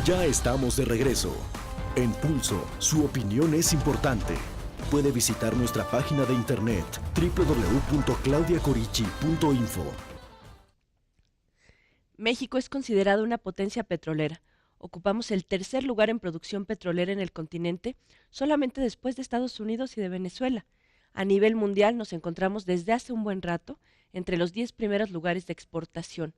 Ya estamos de regreso. En Pulso, su opinión es importante. Puede visitar nuestra página de internet www.claudiacorichi.info. México es considerado una potencia petrolera. Ocupamos el tercer lugar en producción petrolera en el continente, solamente después de Estados Unidos y de Venezuela. A nivel mundial nos encontramos desde hace un buen rato entre los 10 primeros lugares de exportación.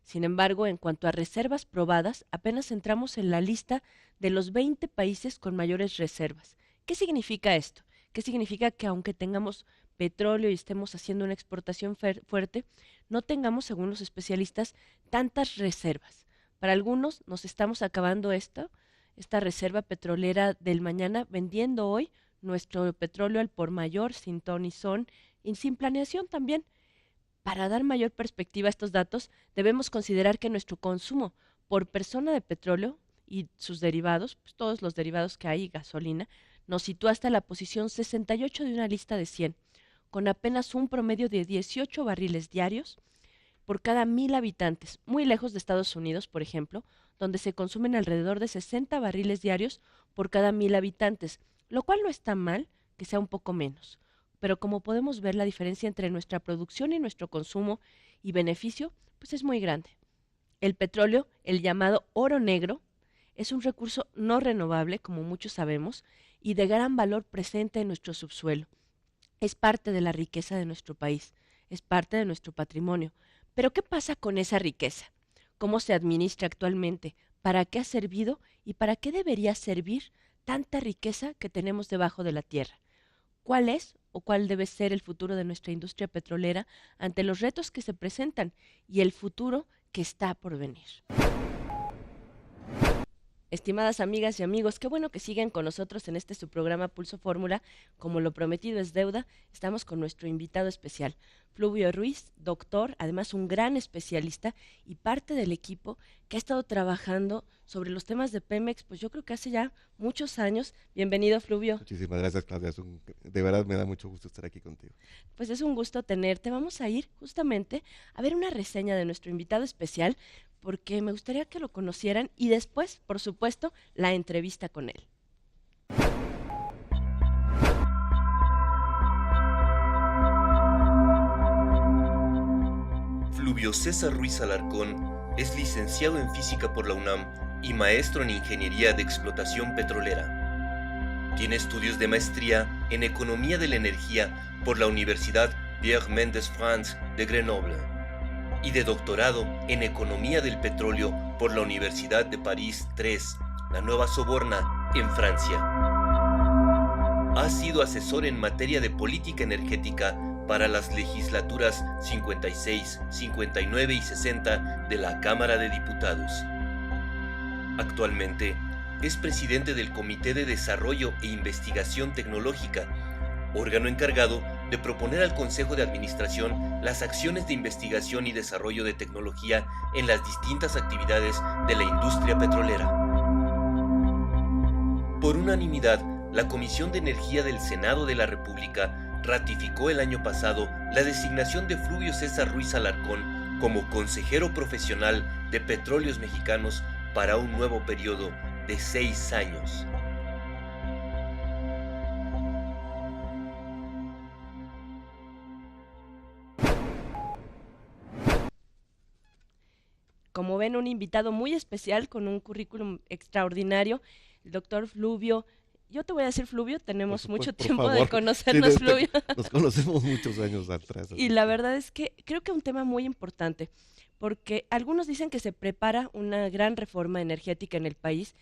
Sin embargo, en cuanto a reservas probadas, apenas entramos en la lista de los 20 países con mayores reservas. ¿Qué significa esto? ¿Qué significa que aunque tengamos petróleo y estemos haciendo una exportación fuerte, no tengamos, según los especialistas, tantas reservas? Para algunos nos estamos acabando esta reserva petrolera del mañana, vendiendo hoy nuestro petróleo al por mayor, sin ton ni son, y sin planeación también. Para dar mayor perspectiva a estos datos, debemos considerar que nuestro consumo por persona de petróleo y sus derivados, pues todos los derivados que hay, gasolina, nos sitúa hasta la posición 68 de una lista de 100, con apenas un promedio de 18 barriles diarios por cada 1,000 habitantes, muy lejos de Estados Unidos, por ejemplo, donde se consumen alrededor de 60 barriles diarios por cada 1,000 habitantes, lo cual no está mal que sea un poco menos. Pero como podemos ver, la diferencia entre nuestra producción y nuestro consumo y beneficio, pues es muy grande. El petróleo, el llamado oro negro, es un recurso no renovable, como muchos sabemos, y de gran valor presente en nuestro subsuelo. Es parte de la riqueza de nuestro país, es parte de nuestro patrimonio. Pero ¿qué pasa con esa riqueza? ¿Cómo se administra actualmente? ¿Para qué ha servido y para qué debería servir tanta riqueza que tenemos debajo de la tierra? ¿Cuál es o cuál debe ser el futuro de nuestra industria petrolera ante los retos que se presentan y el futuro que está por venir? Estimadas amigas y amigos, qué bueno que siguen con nosotros en este su programa Pulso Fórmula. Como lo prometido es deuda, estamos con nuestro invitado especial, Fluvio Ruiz, doctor, además un gran especialista y parte del equipo que ha estado trabajando sobre los temas de Pemex, pues yo creo que hace ya muchos años. Bienvenido, Fluvio. Muchísimas gracias, Claudia. De verdad me da mucho gusto estar aquí contigo. Pues es un gusto tenerte. Vamos a ir justamente a ver una reseña de nuestro invitado especial, porque me gustaría que lo conocieran y después, por supuesto, la entrevista con él. Fluvio César Ruiz Alarcón es licenciado en Física por la UNAM y maestro en Ingeniería de Explotación Petrolera. Tiene estudios de maestría en Economía de la Energía por la Universidad Pierre Mendès France de Grenoble y de doctorado en Economía del Petróleo por la Universidad de París III, la Nueva Soborna, en Francia. Ha sido asesor en materia de política energética para las legislaturas 56, 59 y 60 de la Cámara de Diputados. Actualmente es presidente del Comité de Desarrollo e Investigación Tecnológica, órgano encargado de proponer al Consejo de Administración las acciones de investigación y desarrollo de tecnología en las distintas actividades de la industria petrolera. Por unanimidad, la Comisión de Energía del Senado de la República ratificó el año pasado la designación de Fluvio César Ruiz Alarcón como consejero profesional de Petróleos Mexicanos para un nuevo periodo de 6 años. Como ven, un invitado muy especial con un currículum extraordinario, el doctor Fluvio. Yo te voy a decir Fluvio, tenemos mucho tiempo de conocernos, sí, Fluvio. Nos conocemos muchos años atrás. Y la verdad es que creo que es un tema muy importante, porque algunos dicen que se prepara una gran reforma energética en el país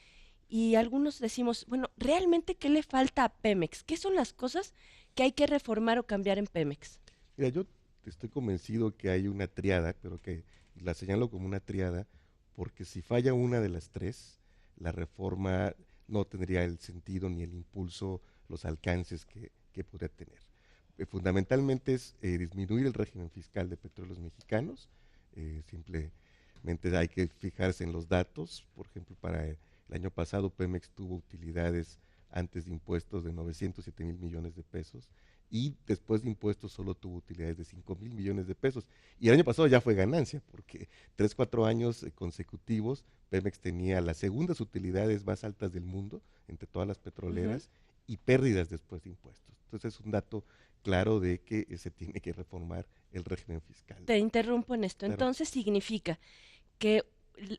y algunos decimos, bueno, ¿realmente qué le falta a Pemex? ¿Qué son las cosas que hay que reformar o cambiar en Pemex? Mira, yo estoy convencido que hay una triada, pero que la señalo como una triada, porque si falla una de las tres, la reforma no tendría el sentido ni el impulso, los alcances que podría tener. Fundamentalmente es disminuir el régimen fiscal de Petróleos Mexicanos. Simplemente hay que fijarse en los datos. Por ejemplo, para el año pasado Pemex tuvo utilidades antes de impuestos de 907 mil millones de pesos y después de impuestos solo tuvo utilidades de 5,000 millones de pesos. Y el año pasado ya fue ganancia, porque 3, 4 años consecutivos Pemex tenía las segundas utilidades más altas del mundo entre todas las petroleras y pérdidas después de impuestos. Entonces es un dato claro de que se tiene que reformar el régimen fiscal. Te interrumpo en esto. Claro. Entonces significa que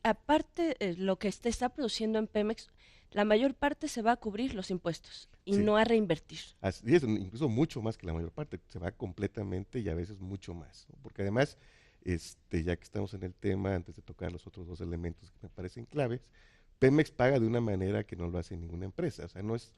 aparte lo que se está produciendo en Pemex, la mayor parte se va a cubrir los impuestos y Sí. no a reinvertir. Así es, incluso mucho más que la mayor parte, se va completamente y a veces mucho más, ¿no? Porque además, ya que estamos en el tema, antes de tocar los otros dos elementos que me parecen claves, Pemex paga de una manera que no lo hace ninguna empresa, o sea, no es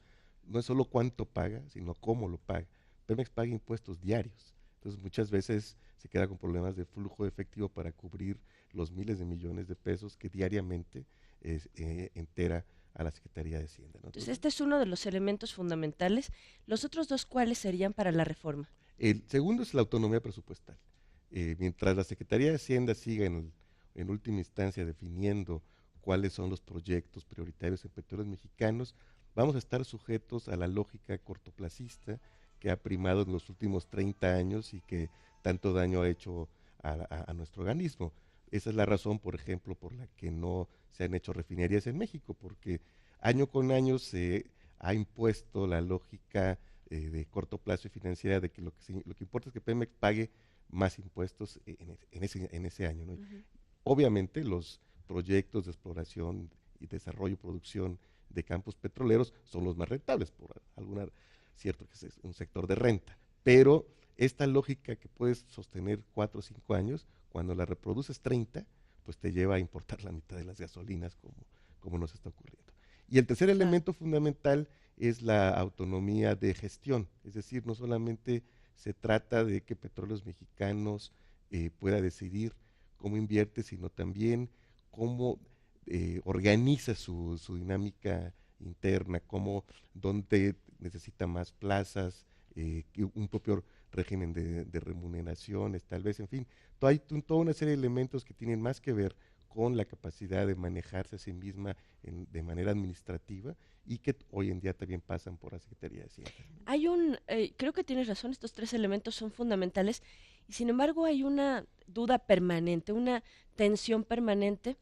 solo cuánto paga, sino cómo lo paga. Pemex paga impuestos diarios, entonces muchas veces se queda con problemas de flujo de efectivo para cubrir los miles de millones de pesos que diariamente entera a la Secretaría de Hacienda, ¿no? Entonces este es uno de los elementos fundamentales. ¿Los otros dos cuáles serían para la reforma? El segundo es la autonomía presupuestal. Mientras la Secretaría de Hacienda siga en última instancia definiendo cuáles son los proyectos prioritarios en petróleos mexicanos, vamos a estar sujetos a la lógica cortoplacista que ha primado en los últimos 30 años y que tanto daño ha hecho a nuestro organismo. Esa es la razón, por ejemplo, por la que no se han hecho refinerías en México, porque año con año se ha impuesto la lógica de corto plazo y financiera de que lo que importa es que Pemex pague más impuestos en ese año, ¿no? Obviamente los proyectos de exploración y desarrollo y producción de campos petroleros son los más rentables, por cierto que es un sector de renta, pero esta lógica que puedes sostener 4 o 5 años, cuando la reproduces 30, pues te lleva a importar la mitad de las gasolinas como nos está ocurriendo. Y el tercer elemento fundamental es la autonomía de gestión, es decir, no solamente se trata de que Petróleos Mexicanos pueda decidir cómo invierte, sino también cómo organiza su dinámica interna, dónde necesita más plazas, un propio régimen de remuneraciones, tal vez, en fin, hay toda una serie de elementos que tienen más que ver con la capacidad de manejarse a sí misma de manera administrativa y que hoy en día también pasan por la Secretaría de Hacienda. Creo que tienes razón, estos tres elementos son fundamentales y sin embargo hay una duda permanente, una tensión permanente.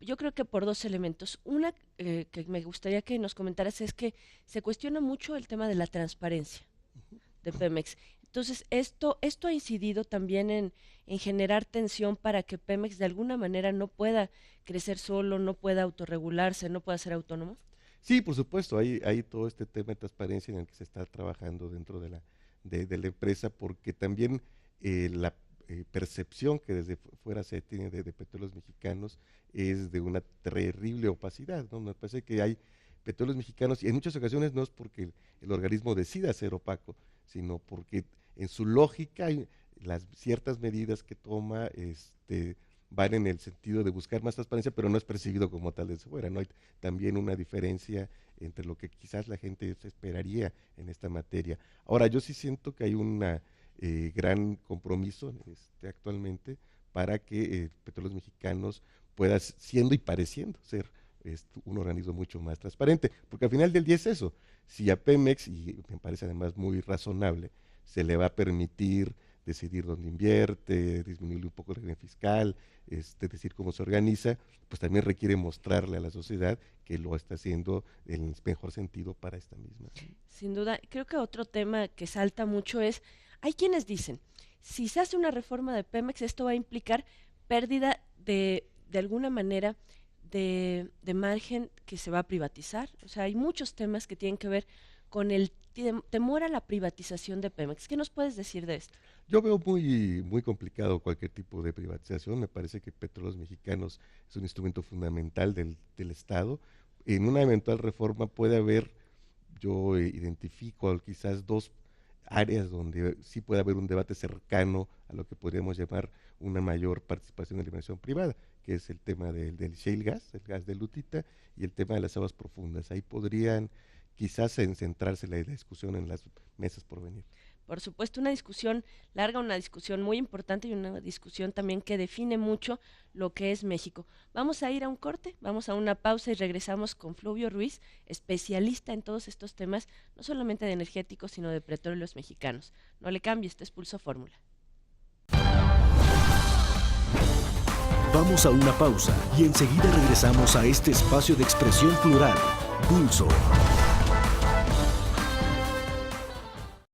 Yo creo que por dos elementos. Una que me gustaría que nos comentaras es que se cuestiona mucho el tema de la transparencia de Pemex. Entonces, esto ha incidido también en generar tensión para que Pemex de alguna manera no pueda crecer solo, no pueda autorregularse, no pueda ser autónomo. Sí, por supuesto, hay todo este tema de transparencia en el que se está trabajando dentro de la empresa, porque también la percepción que desde fuera se tiene de Petróleos Mexicanos es de una terrible opacidad, ¿no? Me parece que hay Petróleos Mexicanos, y en muchas ocasiones no es porque el organismo decida ser opaco, sino porque en su lógica las ciertas medidas que toma van en el sentido de buscar más transparencia, pero no es percibido como tal desde fuera, ¿no? Hay también una diferencia entre lo que quizás la gente se esperaría en esta materia. Ahora, yo sí siento que hay un gran compromiso actualmente para que Petróleos Mexicanos pueda, siendo y pareciendo ser un organismo mucho más transparente, porque al final del día es eso. Si a Pemex, y me parece además muy razonable, se le va a permitir decidir dónde invierte, disminuir un poco el régimen fiscal, decir cómo se organiza, pues también requiere mostrarle a la sociedad que lo está haciendo en el mejor sentido para esta misma. Sin duda, creo que otro tema que salta mucho es, hay quienes dicen, si se hace una reforma de Pemex, esto va a implicar pérdida de alguna manera de margen que se va a privatizar. O sea, hay muchos temas que tienen que ver con el temor a la privatización de Pemex. ¿Qué nos puedes decir de esto? Yo veo muy, muy complicado cualquier tipo de privatización. Me parece que Petróleos Mexicanos es un instrumento fundamental del Estado. En una eventual reforma puede haber, yo identifico quizás dos áreas donde sí puede haber un debate cercano a lo que podríamos llamar una mayor participación en la inversión privada, que es el tema del shale gas, el gas de lutita, y el tema de las aguas profundas. Ahí podrían quizás centrarse la discusión en las mesas por venir. Por supuesto, una discusión larga, una discusión muy importante y una discusión también que define mucho lo que es México. Vamos a ir a un corte, vamos a una pausa y regresamos con Flavio Ruiz, especialista en todos estos temas, no solamente de energéticos, sino de petróleos mexicanos. No le cambie, este es Pulso Fórmula. Vamos a una pausa y enseguida regresamos a este espacio de expresión plural, Pulso.